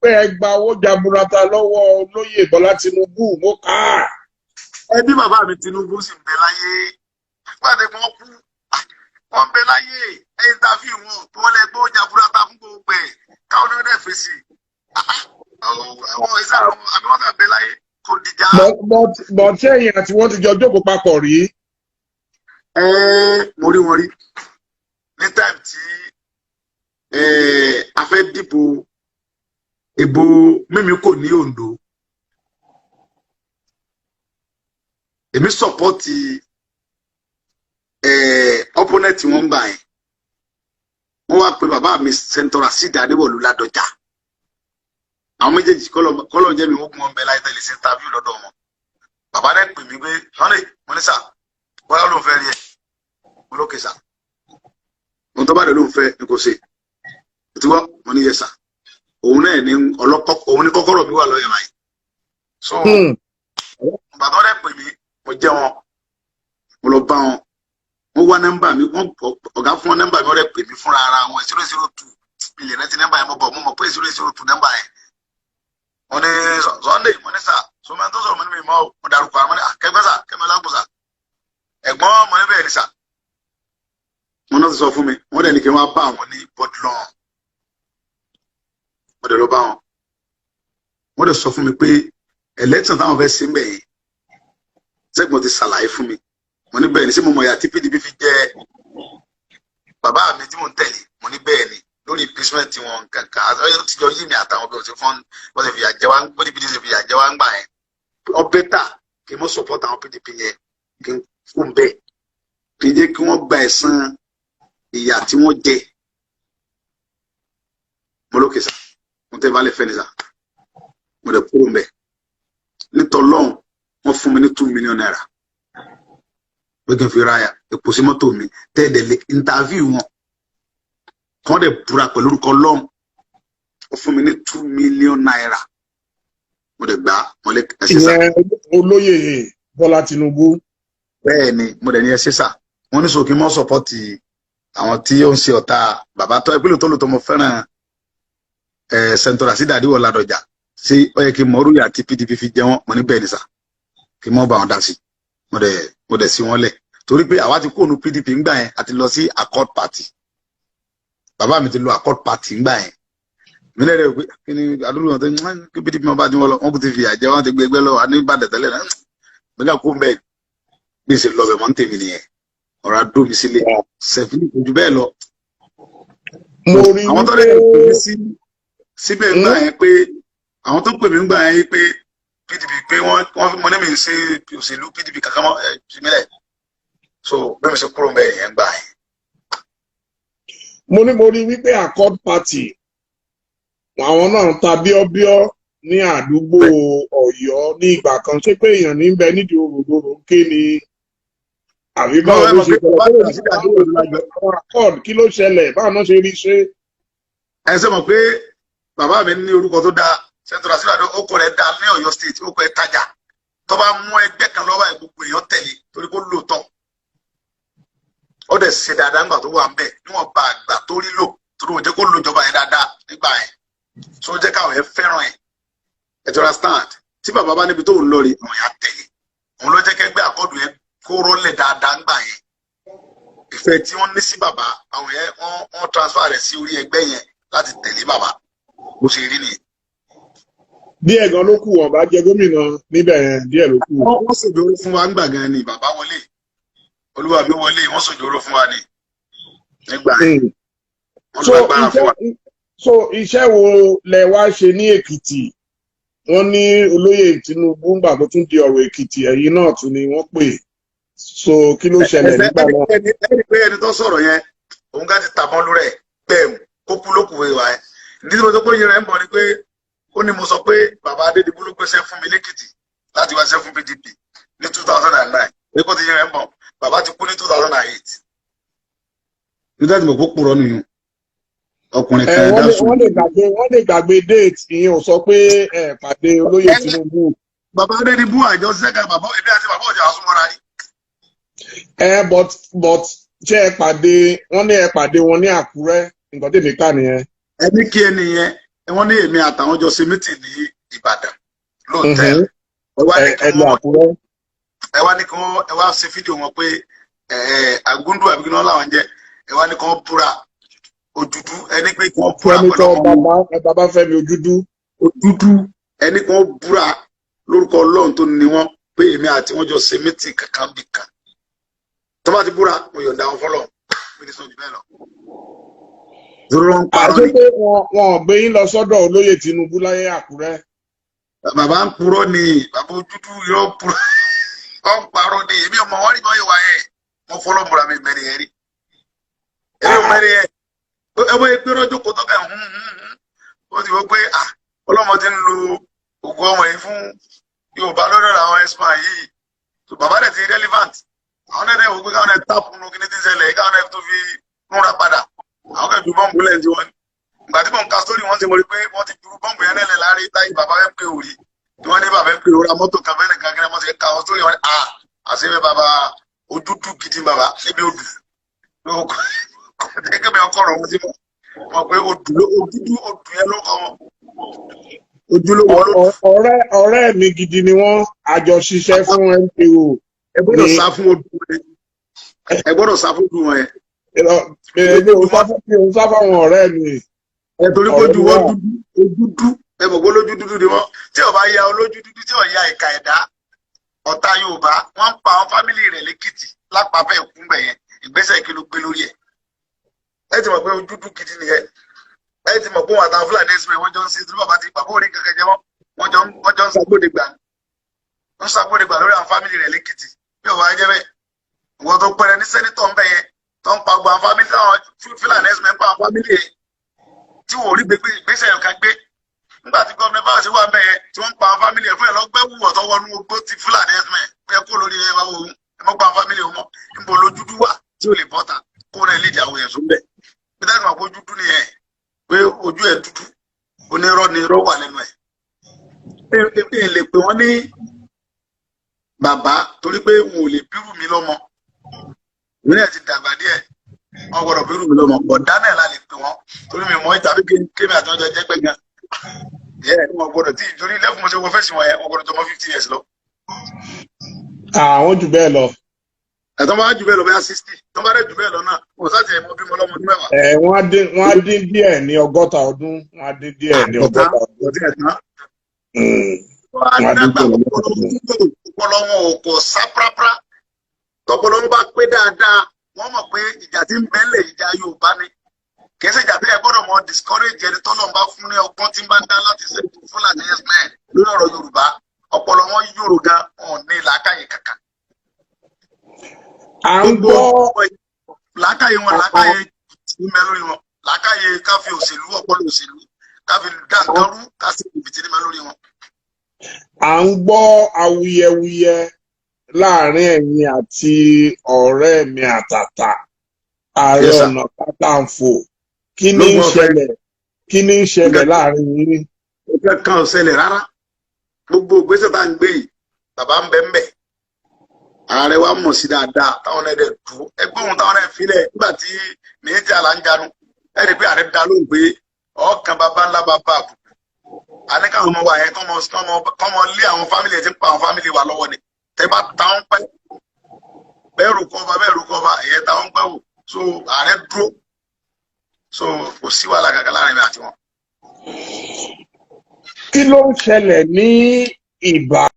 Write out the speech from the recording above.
pé ẹ gba owó jaburata lọ́wọ́ olóyè Bọ́lá Tinubu mo kà á. Ẹbí bàbá mi Tinubu sì ń bẹ láyé pàdé wọn kú wọn ń bẹ láyé ẹ̀yin tàbí wọn tí wọn lè gbọ́ jaburata fún gbogbo ẹ̀ káwọn náà dẹ̀ fèsì àwọn ìsà àwọn àbí wọn kà bẹ láyé kò dìjà. But ṣé èèyàn àti wọ́n ti jọ jókòó papọ̀ rí? Mo rí wọn rí ní táìmù tí a fẹ́ dìbò ìbò mímí kò ní Ondo. Èmi sọpọ́tì opponent wọn gbà yẹn wọ́n wá pé bàbá mi Senator Rasheed Adéwọ̀lú Ládọjà àwọn méjèèjì kọ́lọ̀ jẹ́ mi wọ́n gun ọmọ ẹ̀ láì tẹ̀lé sí interview lọ́dọ̀ wọn. Bàbá rẹ̀ pè mí pé honey mo ní sà bọ́lá ló ń fẹ́ rí ẹ̀ mo lókè sà mo tó bá dẹ̀ ló ń fẹ́ ní kò ṣe ìtúwọ́ mo ní yẹ sà òun náà ní òun ní kọ́kọ́rọ́ mi wà lọ́yẹ̀ báyìí. So bàbá rẹ̀ pè mí mo jẹ́ wọn mo lọ bá wọn wọ́n wá nọ́mbà mi wọ́n ọ̀gá fún wọn nọ́mbà mi wọ́n rẹ̀ pè mí fúnra ara wọn 002 ilẹ̀ náà ti nọ́mbà yẹn mo bọ̀ mo mọ̀ pé 002 nọ́mbà yẹn wọ́n ní Sunday mo ní sà sọmọ tó sọ̀rọ̀ mo ní mi mọ́ mo dárúkọ àwọn akẹgbẹ́ sà kẹmẹ́ lágbó sà ẹ̀gbọ́n mo ní bẹ́ẹ̀ ni sà mo náà ti sọ fún mi wọ́n dẹ̀ ní kí wọ́n bá àwọn ní Bodlon mo dẹ̀ lọ bá wọn wọ́n dẹ̀ sọ fún mi pé election táwọn fẹ́ ṣe ń bẹ̀ yìí sẹ́gbọ̀n ti ṣàlàyé fún mi mo ní bẹ́ẹ̀ ni sí mo mọ̀ ya tí PDP fi jẹ́ bàbá mi tí mo ń tẹ̀lé mo ní bẹ́ẹ̀ ni lórí impeachment wọn kankan àtọ́yọ́ ti jọ yí mi àtàwọn bí wọ́n ti fọ́n wọ́n ti fi àjẹ́ wá bó ní PDP ti fi àjẹ́ wá ń gbà yẹn ọ bẹ́tà kí n mọ̀ support àwọn PDP yẹn kí n fún bẹ́ẹ̀ kí n jẹ́ kí wọ́n gba ẹ̀san ìyà tí wọ́n jẹ mo lókè sá mo tẹ́ balẹ̀ fẹ́ ni sá mo dẹ̀ kúrò ń bẹ̀ nítorí lọ́hùn wọ́n fún mi ní 2 million naira pé kí n fi ráyà epo sí mọ́tò mi tẹ́ẹ̀dẹ̀lẹ̀ interview wọn kàn dẹ̀ búra pẹ̀lú orúkọ lọ́hùn wọ́n fún mi ní 2 million naira mo dẹ̀ gbà mọ́lẹ̀ ẹ̀ṣẹ̀ sá. Ìyẹn olóyè Bọ́lá Tinubu. Bẹ́ẹ̀ ni mo dẹ̀ ní ẹ̀ṣẹ̀ sá wọ́n ní sòkè mọ́ sọ́pọ́tì àwọn tí ó ń ṣe ọ̀tá bàbá tó ẹgbẹ́ lóòótọ́ mo fẹ́ràn Senator Rasheed Adéwọ̀lú Ládọjà sí ó yẹ kí mọ́rúyà àti PDP fi jẹ́ wọn mo ní bẹ́ẹ̀ ni sá kí mọ́ bá wọn dá sí mo dẹ̀ sí wọn lẹ̀ torí pé àwa ti kóònù PDP ńgbà yẹn àti lọ sí Accord Party bàbá mi ti lo Accord Party ńgbà yẹn mi lẹ́rẹ̀ pé kí ni àdúgbò wọn tó kí PDP wọn bá dín wọn lọ wọn kò ti fi àjẹ wọn ti gbé ẹgbẹ́ lọ àní Ìbàdàn tẹ́lẹ̀ náà nígbà kó ń bẹ bí ìṣe lọ bẹ mọ́ ń tèmi nìyẹn ọ̀rọ̀ àdó mi sílé sẹ̀fínì kò jù bẹ́ẹ̀ lọ. Mo rí àwọn tó lè pè mí síbẹ̀ ńgbà yẹn pé àwọn tó pè mí ńgbà yẹn pé PDP pé wọ́n mọ ní mi ṣe òṣèlú PDP kankan mọ́ ìmílẹ̀ so bẹ́ẹ̀ mi ṣe kúrò bẹ́ẹ̀ yẹn gbà yẹn. mo rí wípé Accord Party àwọn náà ta bíọ́bíọ́ ní àdúgbò Ọ̀yọ́ ní ìgbà kan ṣé pé èèyàn ní bẹ nídìí òròdòrò ké ni àbí báwo ló ṣe Accord kí ló ṣẹlẹ̀ báwo náà ṣe rí ṣe. ẹ ṣe mọ̀ pé bàbá mi ní orúkọ tó dáa Senator Rasheed Adéwọ̀lú ó kọ rẹ̀ dáa ní Ọ̀yọ́ state ó kọ ẹ̀ tajà tó bá mú ẹgbẹ́ kan lọ́wọ́ ẹ̀ gbogbo èèyàn tẹ̀lé torí kó lóòótọ́ ó dẹ̀ ṣe dáadáa nígbà tó wà ń bẹ̀ níwọ̀n bá àgbà tó rí lò torí òun jẹ́ kó lo ìjọba yẹn dáadáa nígbà yẹn tó jẹ́ káwọn yẹn fẹ́ràn ẹ̀ ẹ̀jọra stand tí bàbá bá níbi tó ń lọ rí àwọn yẹn tẹ̀lé òun ló jẹ́ kẹ́gbẹ́ àkọ́dù yẹn kó rọ́lẹ̀ dáadáa nígbà yẹn ìfẹ́ tí wọ́n ní sí bàbá àwọn yẹn wọ́n transfer rẹ̀ sí orí ẹgbẹ́ yẹn láti tẹ̀lé bàbá bó ṣe rí nìyẹn. Díẹ̀ gan ló kù wọ́n bá jẹ gómìnà níbẹ̀ yẹn díẹ̀ ló kù. Wọ́n ṣèjọ́rò fún wa ńgbà gan ni bàbá wọlé olúwa mi wọlé wọ́n ṣèjọ́rò fún wa ni nígbà yẹn wọ́n lọ agbára fún wa. So iṣẹ́ wo lẹ wá ṣe ní Èkìtì wọ́n ní olóyè Tinubu ńgbà tó tún di ọ̀rọ̀ Èkìtì ẹ̀yìn náà tún ni wọ́n pè so kí ló ṣẹlẹ̀ nígbà náà. ẹni pé ẹni tó sọ̀rọ̀ yẹn òun ká ti tàbọn lórí ẹ̀ bẹ́ẹ̀ kó kú ló kù wá ẹ̀ nítorí mo tó kó yin rẹ̀ ń bọ̀ ni pé ó ní mo sọ pé bàbá Adédìbú ló gbéṣẹ́ fún mi lẹ́kìtì láti wá ṣẹ́ fún PDP ní 2009 pé kó ti yin rẹ̀ ń bọ̀ bàbá ti kú ní 2008. nígbà tí mo kó purọ́ nìyẹn ọkùnrin kan dá sùn. wọ́n lè gbàgbé date ìyẹn ò sọ pé pàdé olóyè Tinubu. bàbá Adédìbú àjọ sẹ́ka bàbá èmi àti bàbá ọjà àsúnmọ́ra rí. But ṣé ẹ pàdé wọ́n ní ẹ pàdé wọn ní Àkúrẹ́ nǹkan tèmi ká nìyẹn. ẹni kí ẹni yẹn wọ́n ní èmi àtàwọn jọ ṣe mítì ní Ìbàdàn lóòótẹ́ ẹnu Àkúrẹ́. ẹ wá ní kí wọ́n ẹ wá ṣe fídíò wọn pé Àgúndù àbíkí náà làwọn jẹ́ ẹ wá ní kí wọ́n búra Òdúdú ẹni pé kí wọ́n búra pẹ̀lú ọmọ bàbá Fẹ́mi Òdúdú ẹni kí wọ́n búra lórúkọ Ọlọ́run tó ní wọ́n pé èmi àti wọ́n jọ ṣe mítì kankan bì kan tó bá ti búra mo yọ̀ǹda wọn fọlọ́ mi ní sọ́jú bẹ́ẹ̀ lọ. àti pé wọn gbé yín lọ sọ́dọ̀ olóyè Tinubu láyé Àkúrẹ́. Bàbá ń purọ́ ni bàbá Òdúdú yóò purọ́ ọ ń parọ́ ni èmi ọmọ wọn rí bọ́ ìwà ẹ̀ wọ́n fọlọ́ múra mi mẹ́rin yẹn rí èmi mẹ́rin yẹn ẹ wọ́n yẹ pé rọ́jò kó tọ́ka ó ti wọ́n pé ọlọ́mọ ti ń lo ògùn ọmọ yìí fún Yorùbá lọ́dọ̀ àwọn ẹ̀sùn yìí tó bàbá dẹ̀ ti relevant àwọn ẹ̀dẹ̀ wò pé káwọn ẹ̀ táàpù nù kí ní ti ṣẹlẹ̀ káwọn ẹ̀ tó fi múra padà àwọn kẹ̀ ju bọ́ǹbù lẹ́yìn tí wọ́n ní ìgbà tí mò ń ka sórí wọn ti mọ̀ rí pé wọ́n ti ju bọ́ǹbù yẹn lẹ́lẹ̀ láàrin táyì bàbá ẹ̀ pé òrì tí wọ́n ní bàbá ẹ̀ pé òrà mọ́tò kan fẹ́ẹ́ nìkan kí wọ́n ti ka sórí wọn àṣẹ bàbá Òdúdú gidi bàbá níbi odù gẹ́gẹ́ bí ọkọ̀ ọ̀rọ̀ wọn ti mọ̀ pé Òdúdú yẹn ló kọ́ wọn ojúlówó ọ̀rẹ́ mi gidi ni wọ́n àjọ ṣiṣẹ́ fún MKO. ẹ gbọ́dọ̀ sá fún odù wọn ẹ gbọ́dọ̀ sá fún odù wọn yẹn. èmi ò sá fáwọn ọ̀rẹ́ mi. ẹ torí pé ojú wọn dúdú ẹ mọ̀ pé olójú dúdú ni wọ́n tí ó bá ya olójú dúdú tí ó ya ìka ẹ̀dá ọ̀tá Yorùbá wọ́n ń pa àwọn fámìlì rẹ̀ lẹ́kìtì lápapẹ̀ ìkúnbẹ̀ yẹn ìgbésẹ̀ kí ló gbé lórí ẹ̀ ẹ ti mọ̀ pé ojú dúdú gidi nìyẹn ẹ ti mọ̀ pé wọn àtàwọn Fúlàní ẹ̀sìn wọ́n jọ ń ṣe tí bàbá ti bàbá orí kankan jẹ wọ́n jọ ń ṣàgbọ́dẹ̀gbà lórí àwọn fámìlì rẹ̀ lẹ́kìtì bí ọ̀wá jẹ́ bẹ́ẹ̀ wọ́n tó pẹ́rẹ́ ní sẹ́nitọ̀ ń bẹ̀ yẹn tó ń pa gbọ́ àwọn fámìlì táwọn Fúlàní ẹ̀sìn ń pa àwọn fámìlì yẹn tí wọ́n rí ìgbésẹ̀ yẹn kan gbé nígbà tí gómìnà bá ṣe wà ń bẹ̀ yẹn tí wọ́n ń pa àwọn fámìlì yẹn fún ẹ̀ lọ́gbẹ́ wúwọ̀ tó wọnú ogbó ti Fúlàní ẹ̀sìn ẹ̀ kó lórí ẹ̀ wọ́n ẹ̀ mọ́ pa àwọn fámìlì wọn níbo lójúdú wà tí ò lè bọ́ta kó rẹ̀ lè dàwọ̀ yẹn sún bẹ̀ bí táwọn àpò ojúdú nìyẹn pé ojú ẹ̀ dúdú onírọ́ ni irọ́ wà lẹ́nu ẹ̀ ẹ lè pè wọ́n ní bàbá torí pé wọn ò lè bírù mi lọ́mọ ìrìn ti dàgbà díẹ̀ wọn gbọ́dọ̀ bírù mi lọ́mọ ọ̀dá náà la lè pè wọ́n torí mi mọ̀ ìtàbí kémi àtọ́jọ́ jẹ́ pẹ́ gan wọn gbọ́dọ̀ tí torí lẹ́kùn mo ṣe wọ fẹ́sìn wọn yẹn wọn gbọ́dọ̀ tó mọ́ 50 years lọ. àwọn jù bẹ́ẹ̀ lọ. ẹ̀tọ́ bá jù bẹ́ẹ̀ lọ bẹ́ẹ̀ 60 tó bá dẹ̀ jù bẹ́ẹ̀ lọ náà kò sáà tiẹ̀ mọ́ bímọ lọ́mọ ọdún mẹ́wàá. wọ́n á dín díẹ̀ ní 60 ọdún wọ́n á dín díẹ̀ ní 60 ọdún. ọpọlọ wọn ò kò sá prápra tọpọlọ wọn bá pé dáadáa wọn mọ̀ pé ìjà tí ń bẹ́lẹ̀ ìjà Yorùbá ni kì í ṣe ìjà tí ẹ gbọ́dọ̀ mọ discourage ẹni tó lọ́n bá fún ní ọgbọ́n tí ń bá ń dá láti ṣe Fúlàní ẹ̀sìn lórí ọ̀rọ̀ Yorùbá ọpọlọ wọn yòrò gan wọn ní làákàyè kankan. à ń gbọ́ làákàyè wọn làákàyè ìmẹ̀ lórí wọn làákàyè káfí òṣèlú ọpọlọ òṣèlú káfí dáńkárú káfí ìbìtì nímẹ̀ lórí wọn. à ń gbọ́ awuyewuye láàrin ẹ̀yin àti ọ̀rẹ́ mi àtàtà Ààrẹ Ọ̀nà Kakanfò kí ni ń ṣẹlẹ̀ láàrin yín. ọjọ́ kan ò ṣẹlẹ̀ rárá gbogbo ìgbésẹ̀ tá à ń gbé yìí bàbá ń bẹ ń bẹ ààrẹ wa mọ̀ sí dáadáa táwọn ẹ̀dẹ̀ dùn ẹgbẹ́ òun táwọn ẹ̀ filẹ̀ nígbà tí méjì àlà ń janu ẹ̀rí pé ààrẹ dá lóhùn pé ọ̀kan bàbá ńlá bàbá àbùkù àní káwọn ọmọ wa yẹn kọ́mọ lé àwọn fámìlì ẹ̀ tí ń pa àwọn fámìlì wa lọ́wọ́ ni tẹ́ bá táwọn pẹ́ bẹ́ẹ̀ rú kọ́ba ẹ̀yẹ táwọn pẹ́ wò so ààrẹ dúró so kò sí wàhálà kankan láàrin mi àti wọn. kí ló ń ṣẹlẹ̀ ní Ìbàdàn